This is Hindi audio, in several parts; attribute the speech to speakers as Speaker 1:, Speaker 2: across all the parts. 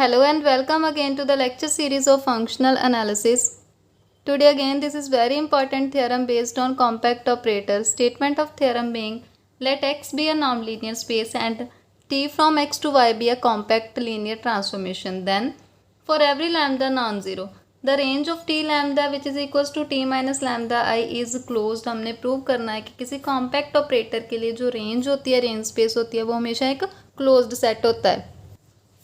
Speaker 1: Hello and welcome again to the lecture series of functional analysis. Today again this is very important theorem based on compact operator. Statement of theorem being let x be a nonlinear space and t from x to y be a compact linear transformation. Then for every lambda non-zero the range of t lambda which is equals to t minus lambda I is closed. हमने प्रूव करना है कि किसी कॉम्पैक्ट ऑपरेटर के लिए जो रेंज होती है, रेंज स्पेस होती है, वो हमेशा एक क्लोज्ड सेट होता है.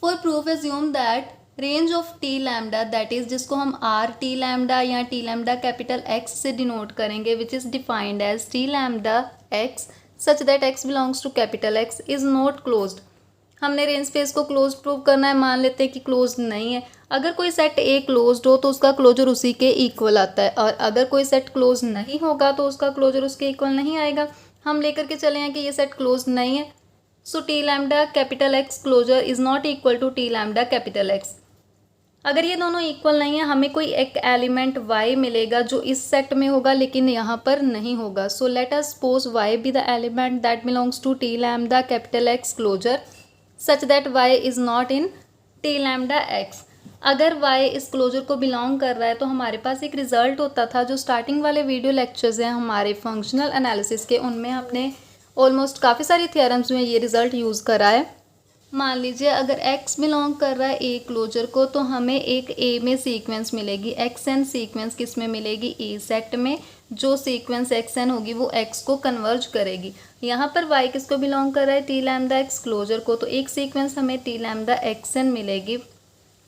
Speaker 1: For proof assume that range of T lambda that is जिसको हम आर टी लैम्डा या टी लैम्डा कैपिटल एक्स से डिनोट करेंगे which is defined as T lambda x such that x belongs to capital X is not closed. हमने रेंज स्पेस को क्लोज प्रूव करना है. मान लेते हैं कि क्लोज नहीं है. अगर कोई सेट ए क्लोज्ड हो तो उसका क्लोजर उसी के इक्वल आता है, और अगर कोई सेट क्लोज नहीं होगा तो उसका क्लोजर उसके इक्वल नहीं आएगा. हम लेकर के चले हैं कि ये सेट क्लोज नहीं है. So T lambda capital X closure is not equal to T lambda capital X. अगर ये दोनों इक्वल नहीं है हमें कोई एक एलिमेंट y मिलेगा जो इस सेट में होगा लेकिन यहाँ पर नहीं होगा. So let us suppose y be the element that belongs to T lambda capital X closure such that y is not in T lambda x. अगर y इस क्लोजर को बिलोंग कर रहा है तो हमारे पास एक रिजल्ट होता था. जो स्टार्टिंग वाले वीडियो लेक्चर्स हैं हमारे फंक्शनल एनालिसिस के, उनमें हमने ऑलमोस्ट काफ़ी सारी थियरम्स में ये रिज़ल्ट यूज़ करा है. मान लीजिए अगर x बिलोंग कर रहा है ए क्लोजर को तो हमें एक ए में सीक्वेंस मिलेगी. एक्स एन सीक्वेंस किस में मिलेगी? ए सेट में. जो सीक्वेंस एक्स एन होगी वो x को कन्वर्ज करेगी. यहाँ पर y किसको बिलोंग कर रहा है? टी लैम्डा एक्स क्लोजर को. तो एक सीक्वेंस हमें टी लैम्डा एक्स एन मिलेगी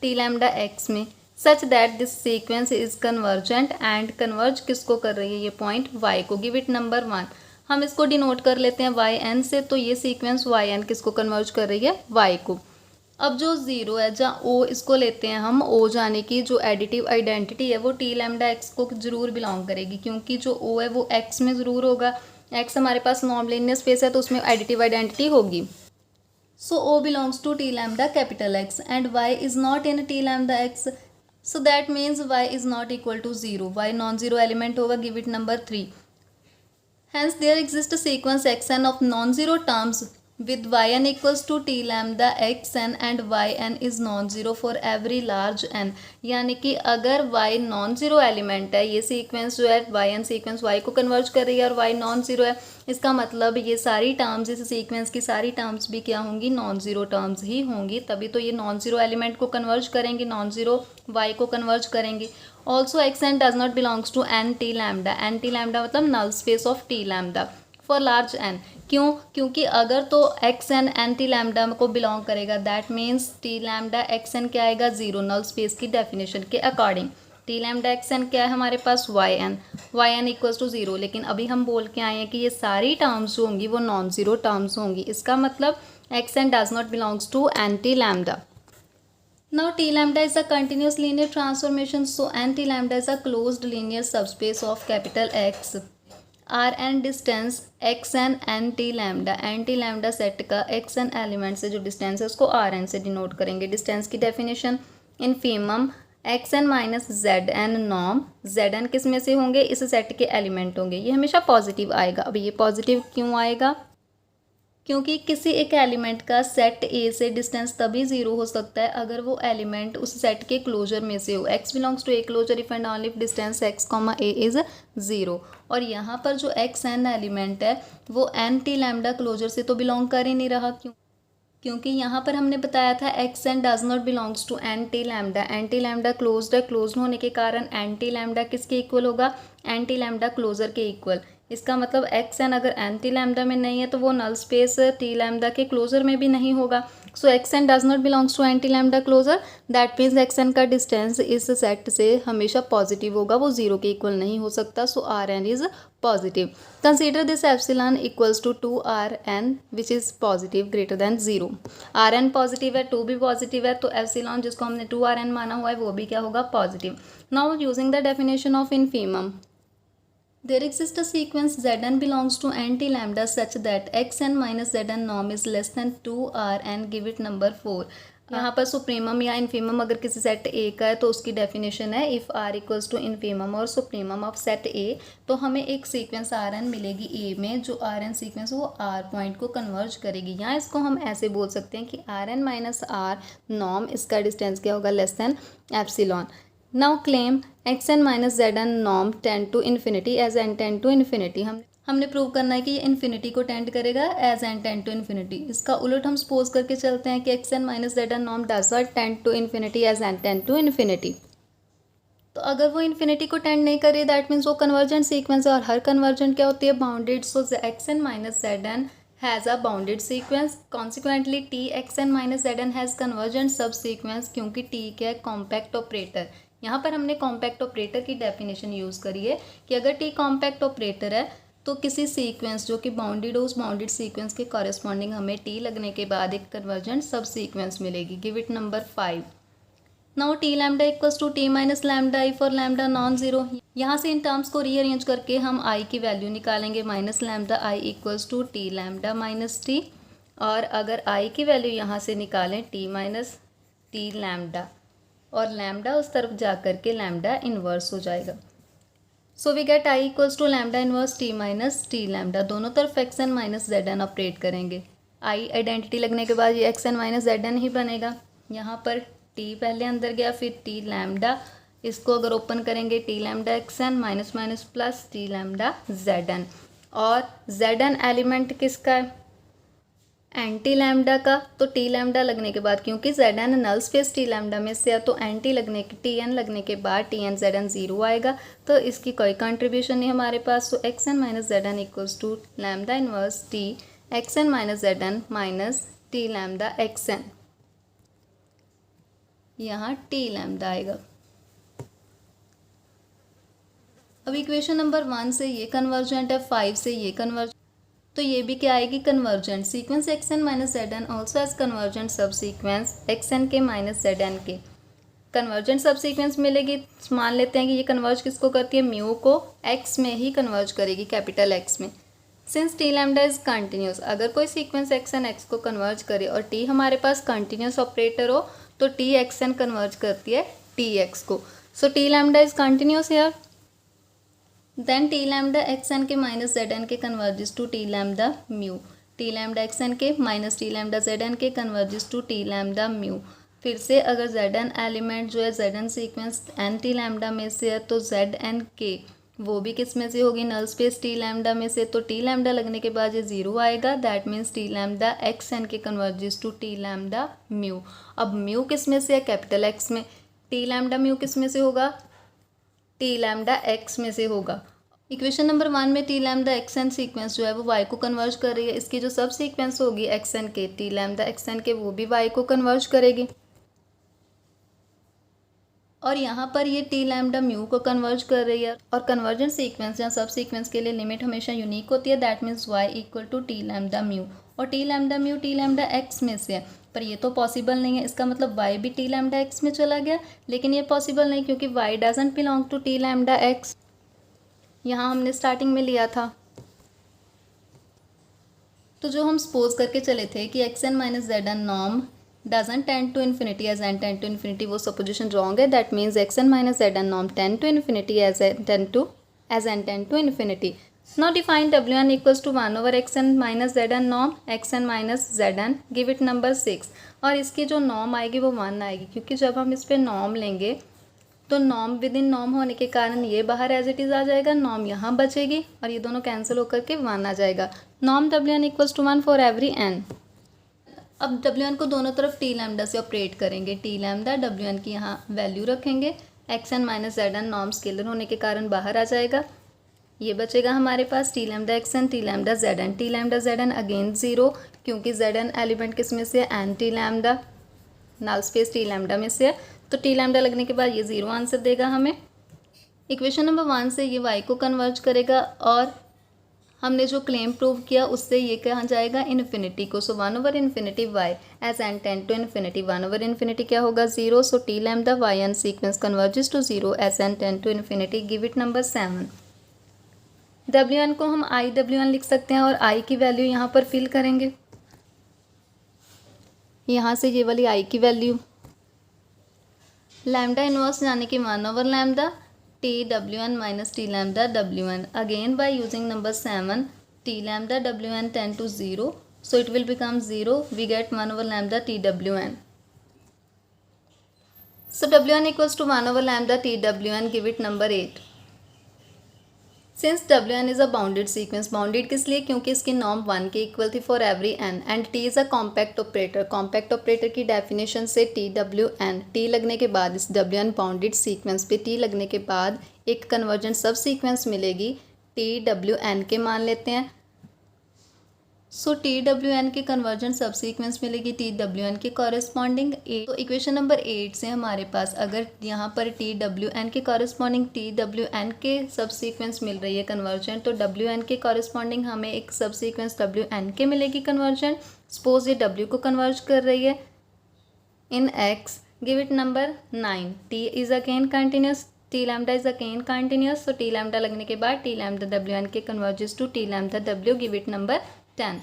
Speaker 1: टी लैम्डा एक्स में such that this sequence is convergent. And converge किसको कर रही है? ये पॉइंट y को. Give it number 1. हम इसको डिनोट कर लेते हैं वाई एन से. तो ये सीक्वेंस वाई एन किसको कन्वर्ज कर रही है? वाई को. अब जो ज़ीरो है जहाँ ओ इसको लेते हैं हम. ओ जाने की जो एडिटिव आइडेंटिटी है वो टी लैम्डा एक्स को ज़रूर बिलोंग करेगी क्योंकि जो ओ है वो एक्स में ज़रूर होगा. एक्स हमारे पास नॉन लीनियर स्पेस है तो उसमें एडिटिव आइडेंटिटी होगी. So o belongs to T lambda capital X and y is not in T lambda X. So that means y is not equal to zero. Y non zero element होगा. Give it number 3. Hence, there exists a sequence xn of non-zero terms with yn equals to t lambda xn and yn is non-zero for every large n. यानी कि अगर y non-zero एलिमेंट है, ये सीक्वेंस जो है yn सीक्वेंस y को कन्वर्ज कर रही है और y non-zero है, इसका मतलब ये सारी टर्म्स, इस सीक्वेंस की सारी टर्म्स भी क्या होंगी? नॉन-ज़ीरो टर्म्स ही होंगी. तभी तो ये नॉन-ज़ीरो एलिमेंट को कन्वर्ज करेंगे, नॉन-ज़ीरो y को कन्वर्ज करेंगे. Also x n does not belongs to N T lambda. N T lambda मतलब null space of T lambda for large n. क्यों? क्योंकि अगर तो एक्स एन टी लैम्डा को बिलोंग करेगा that means T lambda x n क्या आएगा? ज़ीरो. नल स्पेस की डेफिनेशन के according T lambda x n क्या है हमारे पास? Y n equals to zero. लेकिन अभी हम बोल के आए हैं कि ये सारी टर्म्स जो होंगी वो नॉन ज़ीरो टर्म्स होंगी. इसका मतलब x n does not belongs to N T lambda. Now T lambda is a continuous linear transformation, so n T lambda is a closed linear subspace of capital X. R n distance x n T lambda. n T lambda set का x n एलिमेंट से जो डिस्टेंस है उसको r n से डिनोट करेंगे. डिस्टेंस की definition infimum x N minus Z n नॉम. जेड एन किस में से होंगे? इस सेट के एलिमेंट होंगे. ये हमेशा पॉजिटिव आएगा. अब ये पॉजिटिव क्यों आएगा? क्योंकि किसी एक एलिमेंट का सेट ए से डिस्टेंस तभी ज़ीरो हो सकता है अगर वो एलिमेंट उस सेट के क्लोजर में से हो. X belongs to a closure if and only if distance x comma a is zero. और यहाँ पर जो एक्स एन एलिमेंट है वो एन टी लैम्डा क्लोजर से तो बिलोंग कर ही नहीं रहा. क्योंकि यहाँ पर हमने बताया था x n does not belongs to N T lambda. N T lambda closed है. क्लोज्ड होने के कारण एन टी लैम्डा किसके इक्वल होगा? एन टी लैम्डा क्लोजर के इक्वल. इसका मतलब एक्स एन अगर एन टी लैम्डा में नहीं है तो वो नल स्पेस टी लैम्डा के क्लोजर में भी नहीं होगा. So x n does not belongs to N T lambda closure. That means x N का डिस्टेंस इस सेट से हमेशा पॉजिटिव होगा, वो ज़ीरो के इक्वल नहीं हो सकता. So r n is positive. Consider this epsilon equals to 2rn which is positive greater than zero. R n positive है, 2 भी पॉजिटिव है, तो एप्सिलॉन जिसको हमने 2rn माना हुआ है वो भी क्या होगा? Positive. Now using the definition of infimum, there exists a sequence Zn belongs to n T lambda such that xn minus Zn norm is less than 2rn. Give it number 4. यहाँ पर सुप्रीमम या इन्फीमम अगर किसी सेट ए का है तो उसकी डेफिनेशन है if r equals to infimum और सुप्रीमम ऑफ सेट ए, तो हमें एक सीक्वेंस आर एन मिलेगी ए में, जो आर एन सीक्वेंस वो आर पॉइंट को कन्वर्ज करेगी। यहाँ इसको हम ऐसे बोल सकते हैं कि r n minus r norm, इसका डिस्टेंस क्या होगा, less than epsilon. Now claim x N minus Z N norm tend to infinity as n tend to infinity. हमने प्रूव करना है कि ये इन्फिनिटी को टेंड करेगा as n tend to infinity. इसका उलट हम सपोज करके चलते हैं कि x N minus Z N norm does not tend to infinity as n tend to infinity. तो अगर वो इन्फिनिटी को टेंड नहीं करे दैट मीन्स वो कन्वर्जेंट सीक्वेंस है, और हर कन्वर्जेंट क्या होती है, bounded. So x N minus Z n has a bounded sequence, consequently T x N minus Z n has convergent subsequence, क्योंकि टी क्या है, कॉम्पैक्ट ऑपरेटर। यहाँ पर हमने कॉम्पैक्ट ऑपरेटर की डेफिनेशन यूज़ करी है कि अगर टी कॉम्पैक्ट ऑपरेटर है तो किसी सीक्वेंस जो कि बाउंडेड हो, उस बाउंडेड सीक्वेंस के कॉरेस्पॉन्डिंग हमें टी लगने के बाद एक कन्वर्जेंट सब सीक्वेंस मिलेगी। Give it number 5। Now T lambda equals to T minus lambda I for lambda non zero. यहाँ से इन टर्म्स को रीअरेंज करके हम आई की वैल्यू निकालेंगे, minus lambda I equals to T lambda minus T, और अगर आई की वैल्यू यहाँ से निकालें टी माइनस टी लैम्डा, और लैम्डा उस तरफ जा करके लैम्डा इन्वर्स हो जाएगा। So we get I equals to lambda inverse T minus T lambda. दोनों तरफ X N minus Z N operate करेंगे। आई आइडेंटिटी लगने के बाद ये X N minus Z N ही बनेगा। यहाँ पर टी पहले अंदर गया, फिर टी लैम्डा, इसको अगर ओपन करेंगे T lambda x N minus minus plus T lambda Z n, और जेड एन एलिमेंट किसका है, एंटी लैम्डा का। तो टी लैम्डा लगने के बाद, क्योंकि Z n null space T lambda में से है, तो एंटी लगने के टी एन लगने के बाद T n z n zero आएगा, तो इसकी कोई कंट्रीब्यूशन नहीं हमारे पास। तो x N minus Z n equals to lambda inverse T x N minus Z n minus T lambda x n, यहाँ टी लैम्डा आएगा। अब इक्वेशन नंबर 1 से ये कन्वर्जेंट है, 5 से ये कन्वर्जेंट, तो ये भी क्या आएगी, convergent sequence x N minus Z n also as convergent subsequence x N के माइनस जेड एन के। कन्वर्जेंट सब सीक्वेंस मिलेगी, मान लेते हैं कि ये कन्वर्ज किसको करती है, म्यू को एक्स में ही कन्वर्ज करेगी, कैपिटल एक्स में। Since T lambda is continuous, अगर कोई सीक्वेंस एक्स एन एक्स को कन्वर्ज करे और टी हमारे पास कंटिन्यूस ऑपरेटर हो, तो टी एक्स एन कन्वर्ज करती है टी एक्स को। So T lambda is continuous यार, then T lambda x N के माइनस जेड एन के converges to T lambda mu, T lambda x N के minus T lambda Z N के converges to T lambda mu. फिर से अगर जेड एन एलिमेंट जो है Z N sequence N T lambda में से है, तो जेड एन के वो भी किस में से होगी, नल स्पेस टी लैम्डा में से, तो टी लैम्डा लगने के बाद ये जीरो आएगा, that means T lambda x N के converges to T lambda mu. अब म्यू किस में से है, कैपिटल एक्स में, टी लैम्डा म्यू किस में से होगा, टी लैम्डा एक्स में से होगा। इक्वेशन नंबर 1 में T lambda x n sequence जो है वो वाई को कन्वर्ज कर रही है, इसकी जो सब सीक्वेंस होगी एक्स एन के, टी लैम्डा एक्स एन के, वो भी वाई को कन्वर्ज करेगी। और यहाँ पर ये टी लैम्डा म्यू को कन्वर्ज कर रही है, और कन्वर्जेंट सीक्वेंस या सब सीक्वेंस के लिए लिमिट हमेशा यूनिक होती है, that means Y equal to T lambda mu, और T lambda mu T lambda X में से है, पर ये तो पॉसिबल नहीं है। इसका मतलब वाई भी टी लैम्डा एक्स में चला गया, लेकिन ये पॉसिबल नहीं क्योंकि y doesn't belong to T lambda x, यहाँ हमने स्टार्टिंग में लिया था। तो जो हम सपोज करके चले थे कि x N minus Z N norm doesn't tend to infinity as n tend to infinity, वो सपोजिशन रॉन्ग है। That means x N minus Z N norm tend to infinity as n tend to infinity. Now define डब्ल्यू N equals to 1 over x N minus Z N norm x N minus Z n, give it number 6। और इसकी जो नॉर्म आएगी वो 1 आएगी, क्योंकि जब हम इस पर नॉर्म लेंगे तो नॉर्म विद इन नॉर्म होने के कारण ये बाहर एज इट इज़ आ जाएगा, नॉर्म यहाँ बचेगी और ये दोनों कैंसिल होकर के 1 आ जाएगा। Norm W N equals to 1 for every N. अब डब्ल्यू एन को दोनों तरफ टी लैम्डा से ऑपरेट करेंगे, टी लैम्डा डब्ल्यू एन की यहाँ वैल्यू रखेंगे, X N minus Z N norm scalar होने के कारण बाहर आ जाएगा, ये बचेगा हमारे पास T lambda x N T lambda Z N. T lambda Z N again zero, क्योंकि जेड एन एलिमेंट किस में से है, N T lambda, null space T lambda में से है, तो टी लैम्डा लगने के बाद ये जीरो आंसर देगा हमें। इक्वेशन नंबर 1 से ये वाई को कन्वर्ज करेगा, और हमने जो क्लेम प्रूव किया उससे ये कहा जाएगा इन्फिनिटी को। So 1 over infinity y as n tend to infinity, 1 over infinity क्या होगा, zero. So T lambda y n sequence converges to zero as n tend to infinity, give it number 7। डब्ल्यू एन को हम आई डब्ल्यू एन लिख सकते हैं, और आई की वैल्यू यहाँ पर फिल करेंगे। यहाँ से ये वाली आई की वैल्यू, लैम्डा इनवर्स यानी कि 1/λ T W N minus T lambda W N. Again by using number 7, T lambda W N tend to 0, so it will become 0. We get 1/λ t w n. So w n equals to 1/λ t w n. Give it number 8. Since w n is a bounded sequence, bounded किस लिए? क्योंकि इसकी नॉर्म 1 के इक्वल थी for every n and t is a compact operator. Compact operator की डेफिनेशन से टी डब्ल्यू एन, टी लगने के बाद इस डब्ल्यू एन बाउंडेड सीक्वेंस पे टी लगने के बाद एक कन्वर्जेंट सब सीक्वेंस मिलेगी. टी डब्ल्यू एन के मान लेते हैं. सो टी डब्ल्यू एन के कन्वर्जेंट सब सीक्वेंस मिलेगी टी डब्ल्यू एन के कॉरेस्पॉन्डिंग. तो इक्वेशन नंबर 8 से हमारे पास अगर यहाँ पर टी डब्ल्यू एन के कॉरेस्पॉन्डिंग टी डब्ल्यू एन के सब सीक्वेंस मिल रही है कन्वर्जेंट, तो डब्ल्यू एन के कॉरेस्पॉन्डिंग हमें एक सब सीक्वेंस डब्ल्यू एन के मिलेगी कन्वर्जेंट. सपोज ये डब्ल्यू को कन्वर्ज कर रही है in X. Give it number 9. T is again continuous, T lambda is again continuous. So T lambda लगने के बाद टी लैम्डा डब्ल्यू एन के converges to T lambda W. Give it number 10.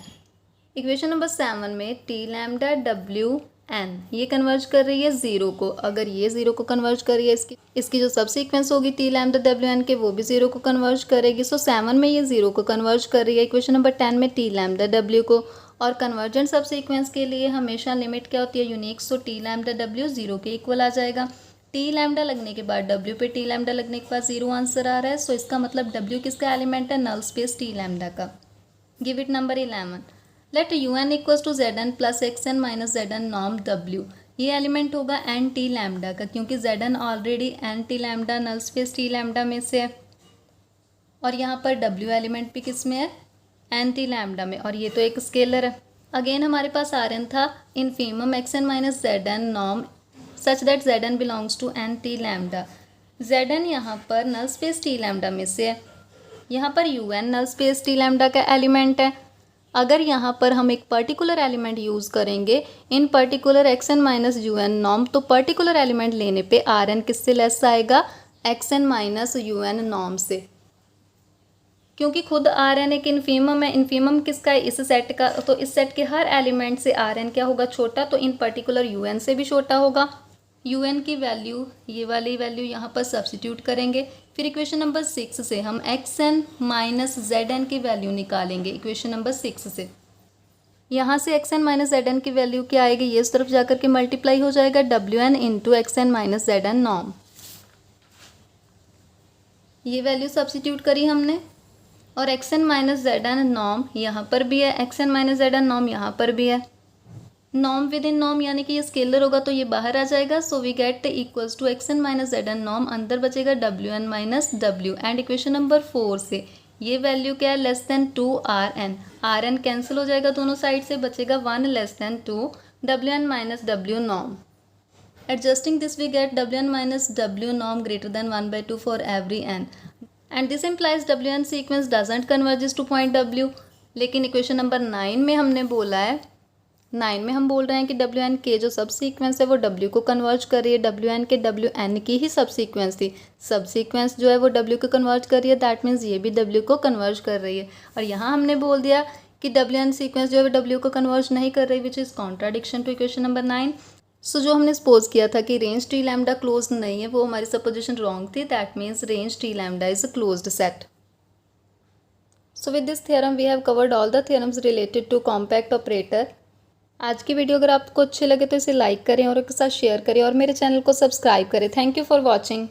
Speaker 1: Equation number 7 में टी लैम्डा डब्ल्यू एन ये कन्वर्ज कर रही है 0 को. अगर ये 0 को कन्वर्ज कर रही है, इसकी जो सब सीक्वेंस होगी टी लैम्डा डब्ल्यू एन के वो भी 0 को कन्वर्ज करेगी. सो 7 में ये 0 को कन्वर्ज कर रही है. इक्वेशन नंबर 10 में टी लैम्डा डब्ल्यू को, और कन्वर्जेंट सब सीक्वेंस के लिए हमेशा लिमिट क्या होती है? यूनिक. सो टी लैम्डा डब्ल्यू 0 के इक्वल आ जाएगा. टी लैम्डा लगने के बाद डब्ल्यू पे टी लैम्डा लगने के बाद 0 आंसर आ रहा है. सो इसका मतलब डब्ल्यू किसका एलिमेंट है? नल स्पेस टी लैम्डा का. Give it number 11. Let u n equals to z n plus x N minus Z N norm W. ये एलिमेंट होगा एन टी लैम्डा का, क्योंकि Z n already n T lambda null space T lambda में से है, और यहाँ पर डब्ल्यू एलिमेंट भी किस में है? एन टी लैम्डा में, और ये तो एक स्केलर है. अगेन हमारे पास आर एन था infimum x N minus Z N norm such that z n belongs to N T lambda. Z n यहाँ पर नल स्पेस टी लैम्डा में से है, यहाँ पर u n null space T lambda का एलिमेंट है. अगर यहाँ पर हम एक पर्टिकुलर एलिमेंट यूज़ करेंगे in particular x N minus u n norm, तो पर्टिकुलर एलिमेंट लेने पे आर एन किससे लेस आएगा? X N minus u n norm से, क्योंकि खुद आर एन एक इनफीमम है. इनफीमम किसका है? इस सेट का. तो इस सेट के हर एलिमेंट से आर एन क्या होगा? छोटा. तो इन पर्टिकुलर यू एन से भी छोटा होगा. यू एन की वैल्यू, ये वाली वैल्यू यहाँ पर सब्सिट्यूट करेंगे. फिर इक्वेशन नंबर 6 से हम x N minus Z n की वैल्यू निकालेंगे. इक्वेशन नंबर 6 से यहाँ से x N minus Z n की वैल्यू क्या आएगी? ये इस तरफ जाकर के मल्टीप्लाई हो जाएगा W n into x N minus Z N norm. ये वैल्यू सब्सिट्यूट करी हमने, और x N minus Z N norm यहाँ पर भी है, x N minus Z N norm यहाँ पर भी है. नॉर्म विद इन नॉर्म यानी कि ये स्केलर होगा तो ये बाहर आ जाएगा. So we get equals to x N minus Z N norm, अंदर बचेगा W N minus W. And equation number 4 से ये वैल्यू क्या है? Less than 2 r n. R n cancel हो जाएगा दोनों साइड से, बचेगा 1 less than 2 W N minus W norm. Adjusting this we get W N minus W norm greater than 1/2 for every n. And this implies W n sequence doesn't converges to point W. लेकिन इक्वेशन नंबर 9 में हमने बोला है, 9 में हम बोल रहे हैं कि डब्ल्यू एन के जो सब सीक्वेंस है वो डब्ल्यू को कन्वर्ज कर रही है. डब्ल्यू एन के डब्ल्यू एन की ही सब सीक्वेंस थी, सब सीक्वेंस जो है वो डब्ल्यू को कन्वर्ज कर रही है. दैट मीन्स ये भी डब्ल्यू को कन्वर्ज कर रही है. और यहाँ हमने बोल दिया कि डब्ल्यू एन सीक्वेंस जो है वो डब्ल्यू को कन्वर्ज नहीं कर रही, which is contradiction to equation number 9. So जो हमने सपोज किया था कि रेंज टी लैम्डा क्लोज नहीं है, वो हमारी सपोजिशन रॉन्ग थी. That means range T lambda is a closed set. So with this theorem we have covered all the theorems related to compact operator. आज की वीडियो अगर आपको अच्छे लगे तो इसे लाइक करें और उसके साथ शेयर करें, और मेरे चैनल को सब्सक्राइब करें. Thank you for watching.